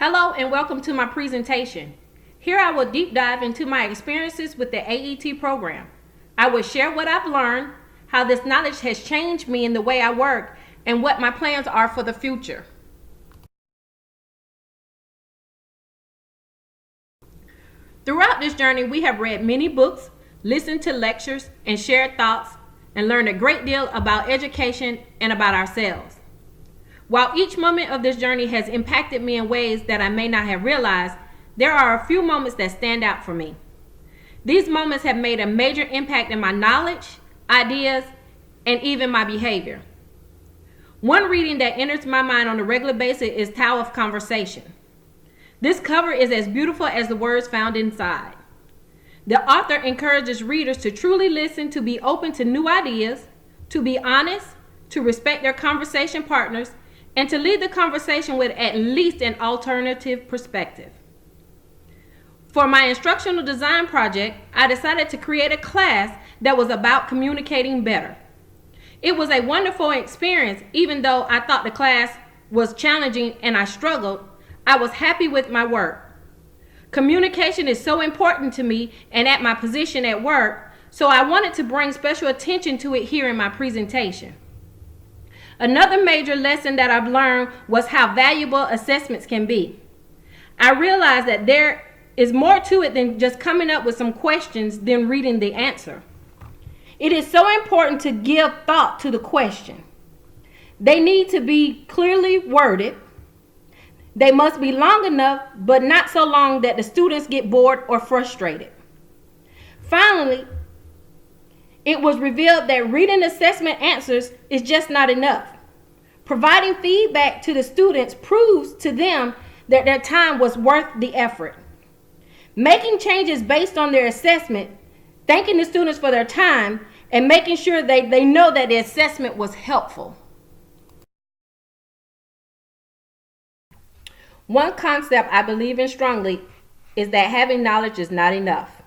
Hello and welcome to my presentation. Here I will deep dive into my experiences with the AET program. I will share what I've learned, how this knowledge has changed me in the way I work, and what my plans are for the future. Throughout this journey, we have read many books, listened to lectures, and shared thoughts, and learned a great deal about education and about ourselves. While each moment of this journey has impacted me in ways that I may not have realized, there are a few moments that stand out for me. These moments have made a major impact in my knowledge, ideas, and even my behavior. One reading that enters my mind on a regular basis is Tao of Conversation. This cover is as beautiful as the words found inside. The author encourages readers to truly listen, to be open to new ideas, to be honest, to respect their conversation partners, and to lead the conversation with at least an alternative perspective. For my instructional design project, I decided to create a class that was about communicating better. It was a wonderful experience. Even though I thought the class was challenging and I struggled, I was happy with my work. Communication is so important to me and at my position at work, so I wanted to bring special attention to it here in my presentation. Another major lesson that I've learned was how valuable assessments can be. I realized that there is more to it than just coming up with some questions then reading the answer. It is so important to give thought to the question. They need to be clearly worded. They must be long enough, but not so long that the students get bored or frustrated. Finally, it was revealed that reading assessment answers is just not enough. Providing feedback to the students proves to them that their time was worth the effort. Making changes based on their assessment, thanking the students for their time, and making sure they know that the assessment was helpful. One concept I believe in strongly is that having knowledge is not enough.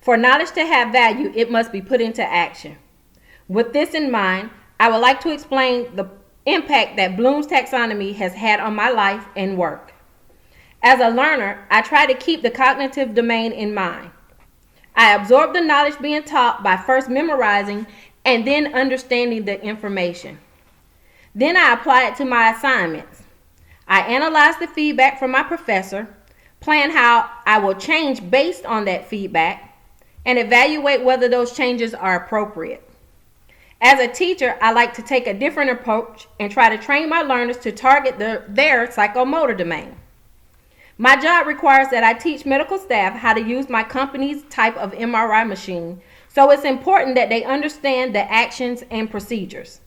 For knowledge to have value, it must be put into action. With this in mind, I would like to explain the impact that Bloom's taxonomy has had on my life and work. As a learner, I try to keep the cognitive domain in mind. I absorb the knowledge being taught by first memorizing and then understanding the information. Then I apply it to my assignments. I analyze the feedback from my professor, plan how I will change based on that feedback, and evaluate whether those changes are appropriate. As a teacher, I like to take a different approach and try to train my learners to target their psychomotor domain. My job requires that I teach medical staff how to use my company's type of MRI machine, so it's important that they understand the actions and procedures.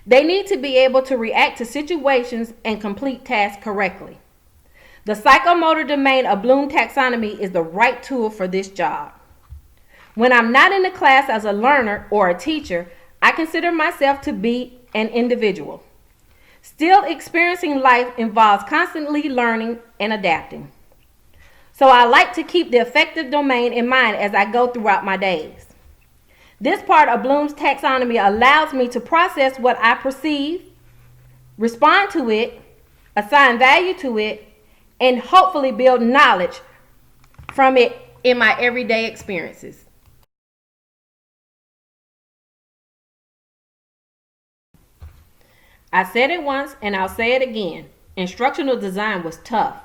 They need to be able to react to situations and complete tasks correctly. The psychomotor domain of Bloom taxonomy is the right tool for this job. When I'm not in the class as a learner or a teacher, I consider myself to be an individual. Still experiencing life involves constantly learning and adapting. So I like to keep the affective domain in mind as I go throughout my days. This part of Bloom's taxonomy allows me to process what I perceive, respond to it, assign value to it, and hopefully build knowledge from it in my everyday experiences. I said it once and I'll say it again. Instructional design was tough.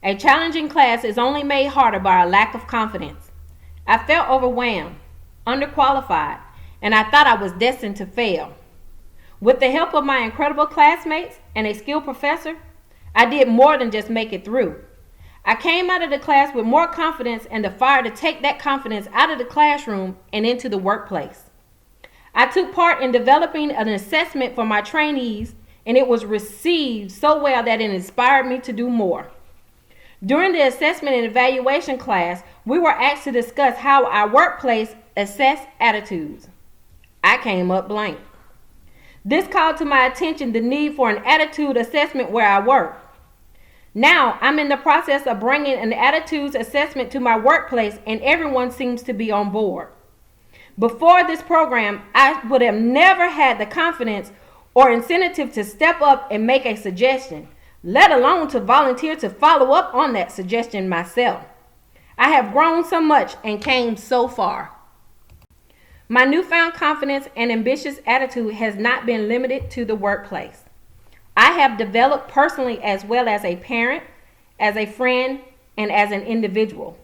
A challenging class is only made harder by a lack of confidence. I felt overwhelmed, underqualified, and I thought I was destined to fail. With the help of my incredible classmates and a skilled professor, I did more than just make it through. I came out of the class with more confidence and the fire to take that confidence out of the classroom and into the workplace. I took part in developing an assessment for my trainees, and it was received so well that it inspired me to do more. During the assessment and evaluation class, we were asked to discuss how our workplace assess attitudes. I came up blank. This called to my attention the need for an attitude assessment where I work. Now, I'm in the process of bringing an attitudes assessment to my workplace, and everyone seems to be on board. Before this program, I would have never had the confidence or incentive to step up and make a suggestion, let alone to volunteer to follow up on that suggestion myself. I have grown so much and came so far. My newfound confidence and ambitious attitude has not been limited to the workplace. I have developed personally as well as a parent, as a friend, and as an individual.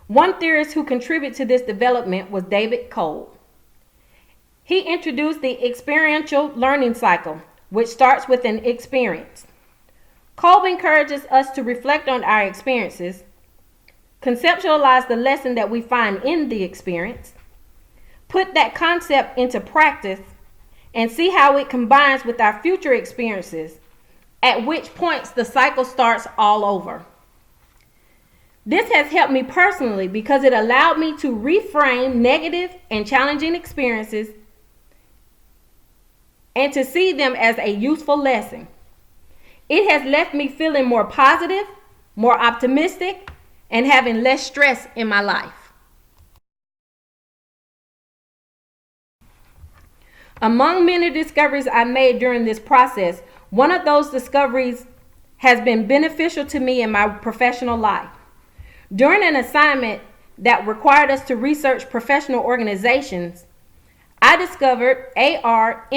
One theorist who contributed to this development was David Cole. He introduced the experiential learning cycle, which starts with an experience. Cole encourages us to reflect on our experiences, conceptualize the lesson that we find in the experience, put that concept into practice, and see how it combines with our future experiences, at which points the cycle starts all over. This has helped me personally because it allowed me to reframe negative and challenging experiences and to see them as a useful lesson. It has left me feeling more positive, more optimistic, and having less stress in my life. Among many discoveries I made during this process, one of those discoveries has been beneficial to me in my professional life. During an assignment that required us to research professional organizations, I discovered ARMRIT,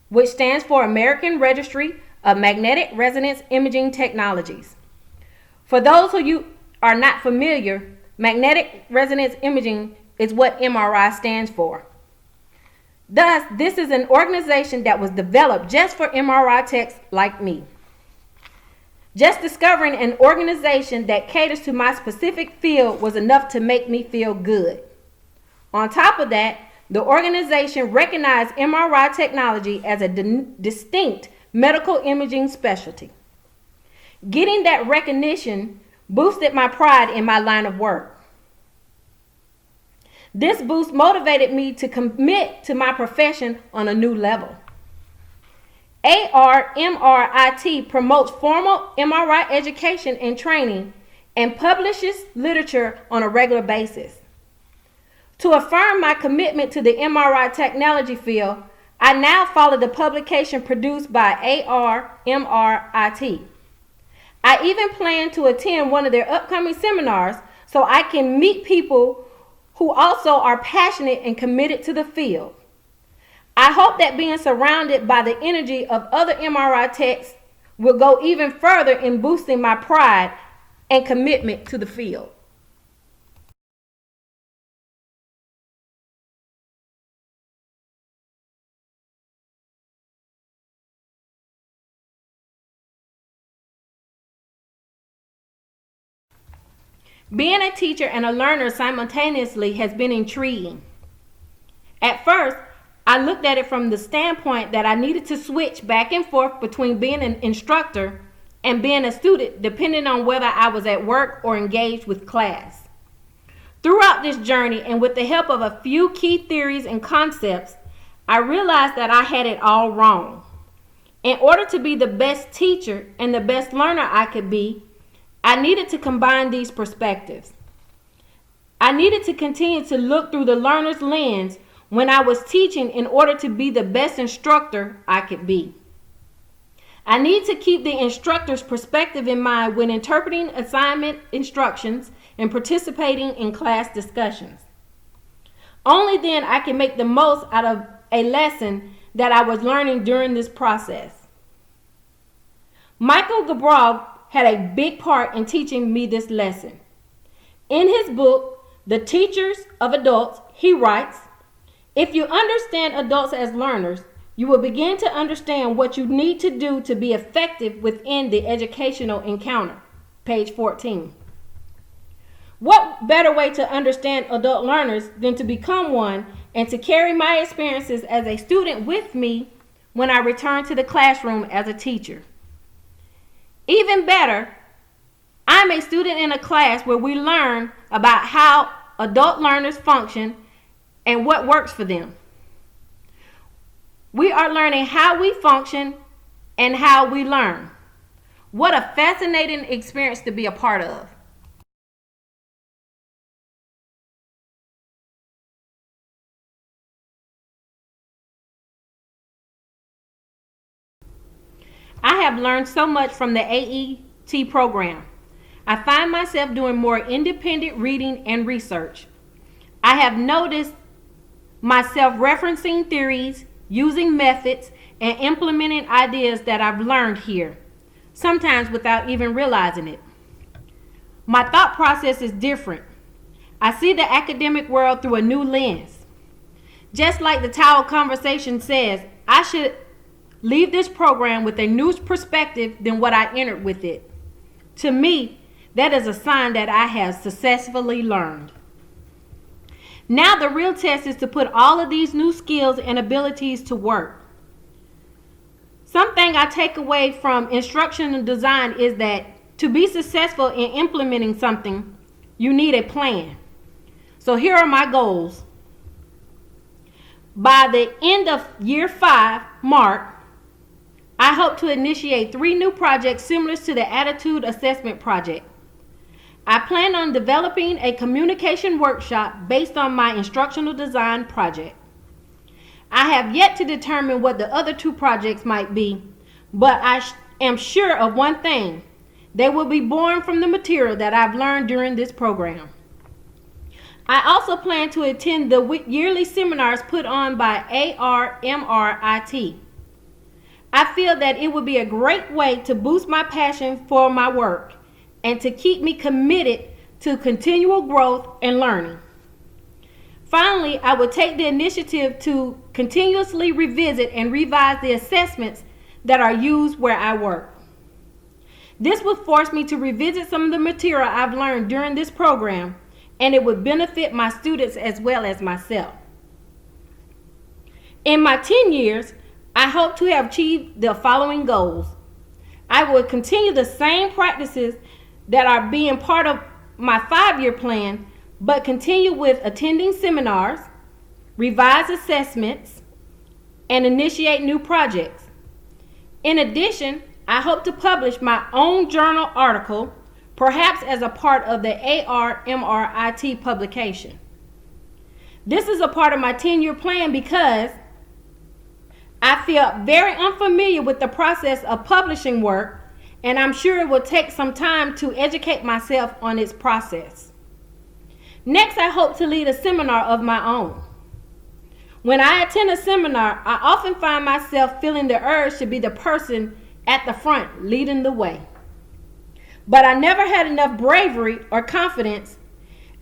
which stands for American Registry of Magnetic Resonance Imaging Technologies. For those of you are not familiar, magnetic resonance imaging is what MRI stands for. Thus, this is an organization that was developed just for MRI techs like me. Just discovering an organization that caters to my specific field was enough to make me feel good. On top of that, the organization recognized MRI technology as a distinct medical imaging specialty. Getting that recognition boosted my pride in my line of work. This boost motivated me to commit to my profession on a new level. ARMRIT promotes formal MRI education and training and publishes literature on a regular basis. To affirm my commitment to the MRI technology field, I now follow the publication produced by ARMRIT. I even plan to attend one of their upcoming seminars so I can meet people who also are passionate and committed to the field. I hope that being surrounded by the energy of other MRI techs will go even further in boosting my pride and commitment to the field. Being a teacher and a learner simultaneously has been intriguing. At first, I looked at it from the standpoint that I needed to switch back and forth between being an instructor and being a student, depending on whether I was at work or engaged with class. Throughout this journey, and with the help of a few key theories and concepts, I realized that I had it all wrong. In order to be the best teacher and the best learner I could be, I needed to combine these perspectives. I needed to continue to look through the learner's lens when I was teaching in order to be the best instructor I could be. I need to keep the instructor's perspective in mind when interpreting assignment instructions and participating in class discussions. Only then I can make the most out of a lesson that I was learning during this process. Michael Gabrov had a big part in teaching me this lesson. In his book, The Teachers of Adults, he writes, "If you understand adults as learners, you will begin to understand what you need to do to be effective within the educational encounter." Page 14. What better way to understand adult learners than to become one and to carry my experiences as a student with me when I return to the classroom as a teacher? Even better, I'm a student in a class where we learn about how adult learners function and what works for them. We are learning how we function and how we learn. What a fascinating experience to be a part of. I have learned so much from the AET program. I find myself doing more independent reading and research. I have noticed myself referencing theories, using methods, and implementing ideas that I've learned here, sometimes without even realizing it. My thought process is different. I see the academic world through a new lens. Just like the Tower Conversation says, I should leave this program with a new perspective than what I entered with it. To me, that is a sign that I have successfully learned. Now the real test is to put all of these new skills and abilities to work. Something I take away from instructional design is that to be successful in implementing something, you need a plan. So here are my goals. By the end of year 5 mark, I hope to initiate 3 new projects similar to the Attitude Assessment Project. I plan on developing a communication workshop based on my instructional design project. I have yet to determine what the other 2 projects might be, but I am sure of one thing. They will be born from the material that I've learned during this program. I also plan to attend the yearly seminars put on by ARMRIT. I feel that it would be a great way to boost my passion for my work and to keep me committed to continual growth and learning. Finally, I will take the initiative to continuously revisit and revise the assessments that are used where I work. This will force me to revisit some of the material I've learned during this program, and it would benefit my students as well as myself. In my 10 years, I hope to have achieved the following goals. I will continue the same practices that are being part of my 5-year plan, but continue with attending seminars, revise assessments, and initiate new projects. In addition, I hope to publish my own journal article, perhaps as a part of the ARMRIT publication. This is a part of my 10-year plan because I feel very unfamiliar with the process of publishing work, and I'm sure it will take some time to educate myself on its process. Next, I hope to lead a seminar of my own. When I attend a seminar, I often find myself feeling the urge to be the person at the front leading the way. But I never had enough bravery or confidence,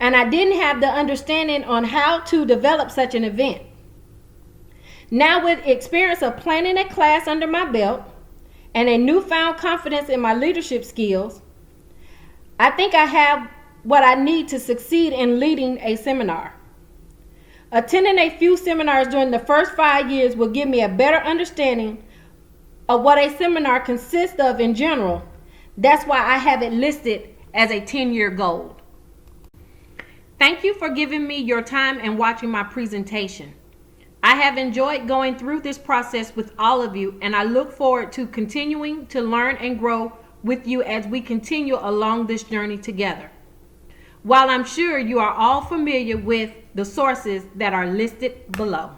and I didn't have the understanding on how to develop such an event. Now, with experience of planning a class under my belt and a newfound confidence in my leadership skills, I think I have what I need to succeed in leading a seminar. Attending a few seminars during the first 5 years will give me a better understanding of what a seminar consists of in general. That's why I have it listed as a 10-year goal. Thank you for giving me your time and watching my presentation. I have enjoyed going through this process with all of you, and I look forward to continuing to learn and grow with you as we continue along this journey together. While I'm sure you are all familiar with the sources that are listed below.